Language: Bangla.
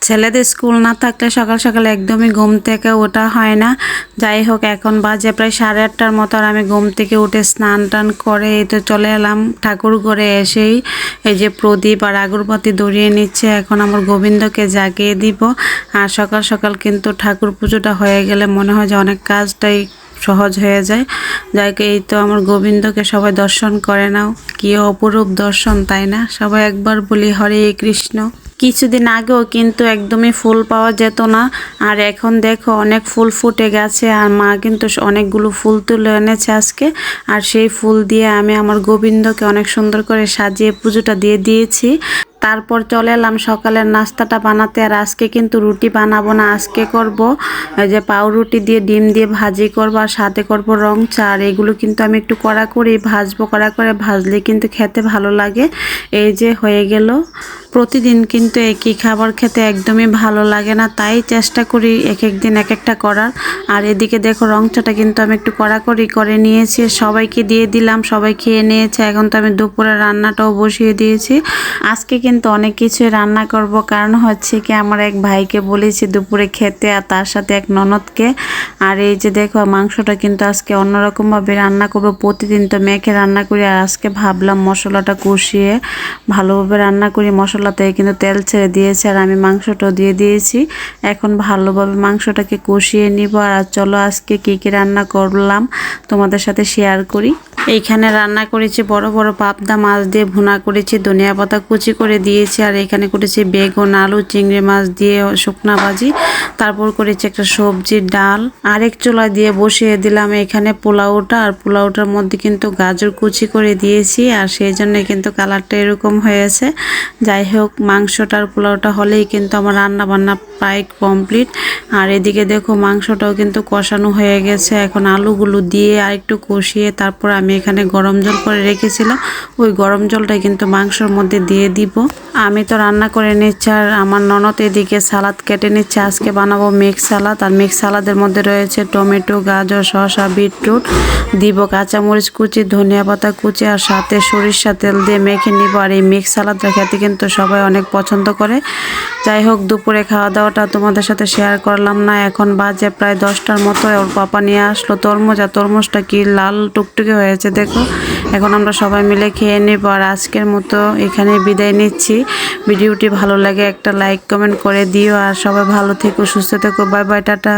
ছেলেদের স্কুল না থাকলে সকাল সকাল একদমই ঘুম থেকে ওঠা হয় না। যাই হোক, এখন বাজে প্রায় 8:30টার মতো, আর আমি ঘুম থেকে উঠে স্নান টান করে এই তো চলে এলাম ঠাকুর ঘরে। এসেই এই যে প্রদীপ আর আগরবাতি ধরিয়ে নিচ্ছে, এখন আমার গোবিন্দকে জাগিয়ে দিব। আর সকাল সকাল কিন্তু ঠাকুর পুজোটা হয়ে গেলে মনে হয় যে অনেক কাজটাই সহজ হয়ে যায়। যাই হোক, এই তো আমার গোবিন্দকে সবাই দর্শন করে নাও। কি অপরূপ দর্শন, তাই না? সবাই একবার বলি হরে কৃষ্ণ। কিছুদিন আগেও কিন্তু একদমই ফুল পাওয়া যেত না, আর এখন দেখো অনেক ফুল ফুটে গেছে। আর মা কিন্তু অনেকগুলো ফুল তুলে এনেছে আজকে, আর সেই ফুল দিয়ে আমি আমার গোবিন্দকে অনেক সুন্দর করে সাজিয়ে পুজোটা দিয়ে দিয়েছি। তারপর চলে এলাম সকালের নাস্তাটা বানাতে। আর আজকে কিন্তু রুটি বানাবো না, আজকে করব এই যে পাউরুটি দিয়ে ডিম দিয়ে ভাজি করব, আর সাথে করব রং চা। আর এগুলো কিন্তু আমি একটু কড়া করে ভাজবো, কড়া করে ভাজলে কিন্তু খেতে ভালো লাগে। এই যে হয়ে গেল। প্রতিদিন কিন্তু একই খাবার খেতে একদমই ভালো লাগে না, তাই চেষ্টা করি এক এক দিন এক একটা করার। আর এদিকে দেখো রং চাটা কিন্তু আমি একটু কড়াকড়ি করে নিয়েছি, সবাইকে দিয়ে দিলাম, সবাই খেয়ে নিয়েছে। এখন তো আমি দুপুরে রান্নাটাও বসিয়ে দিয়েছি। আজকে কিন্তু অনেক কিছুই রান্না করব, কারণ হচ্ছে কি আমার এক ভাইকে বলেছি দুপুরে খেতে, আর তার সাথে এক ননদকে। আর এই যে দেখো মাংসটা কিন্তু আজকে অন্যরকমভাবে রান্না করব। প্রতিদিন তো মেখে রান্না করি, আর আজকে ভাবলাম মশলাটা কষিয়ে ভালোভাবে রান্না করি। মশলাতে কিন্তু তেল ছেড়ে দিয়েছে, আর আমি মাংসটাও দিয়ে দিয়েছি। এখন ভালোভাবে মাংসটাকে কষিয়ে নিব। আর চলো আজকে কী কী রান্না করলাম তোমাদের সাথে শেয়ার করি। এইখানে রান্না করেছি বড় বড় পাবদা মাছ দিয়ে ভুনা করেছি, ধনিয়া পাতা কুচি করে দিয়েছি। আর এখানে করেছি বেগুন আলু চিংড়ি মাছ দিয়ে শুকনা ভাজি। তারপর করেছি একটা সবজির ডাল। আরেক চুলা দিয়ে বসিয়ে দিলাম এখানে পোলাওটা, আর পোলাওটার মধ্যে কিন্তু গাজর কুচি করে দিয়েছি, আর সেই জন্য কিন্তু কালারটা এরকম হয়েছে। যাই হোক, মাংসটার পোলাওটা হলেই কিন্তু আমার রান্না বান্না প্রায় কমপ্লিট। আর এদিকে দেখো মাংসটাও কিন্তু কষানো হয়ে গেছে। এখন আলুগুলো দিয়ে আর একটু কষিয়ে তারপর আমি এখানে গরম জল করে রেখেছিলাম, ওই গরম জলটাই কিন্তু মাংসের মধ্যে দিয়ে দিব। আমি তো রান্না করে নিচ্ছি, আর আমার ননদ এদিকে সালাদ কেটে নিচ্ছে। আজকে বানাবো মিক্স সালাদ, আর মিক্স সালাদের মধ্যে রয়েছে টমেটো গাজর শসা বিটরুট, দিব কাঁচামরিচ কুচি ধনিয়া পাতা কুচি, আর সাথে সরিষা তেল দিয়ে মেখে নিব। আর এই মিক্স সালাদটা খেতে কিন্তু সবাই অনেক পছন্দ করে। যাই হোক, দুপুরে খাওয়া দাওয়াটা তোমাদের সাথে শেয়ার করলাম না। এখন বাজে প্রায় 10টার মতো। ওর পাপা নিয়ে আসলো তরমুজ, আর তরমুজটা কি লাল টুকটুকে হয়েছে দেখো। এখন আমরা সবাই মিলে খেয়ে নেব। আর আজকের মতো এখানে বিদায় নিচ্ছি। ভিডিওটি ভালো লাগে একটা লাইক কমেন্ট করে দিও, আর সবাই ভালো থেকো সুস্থ থেকো। Bye bye, tata.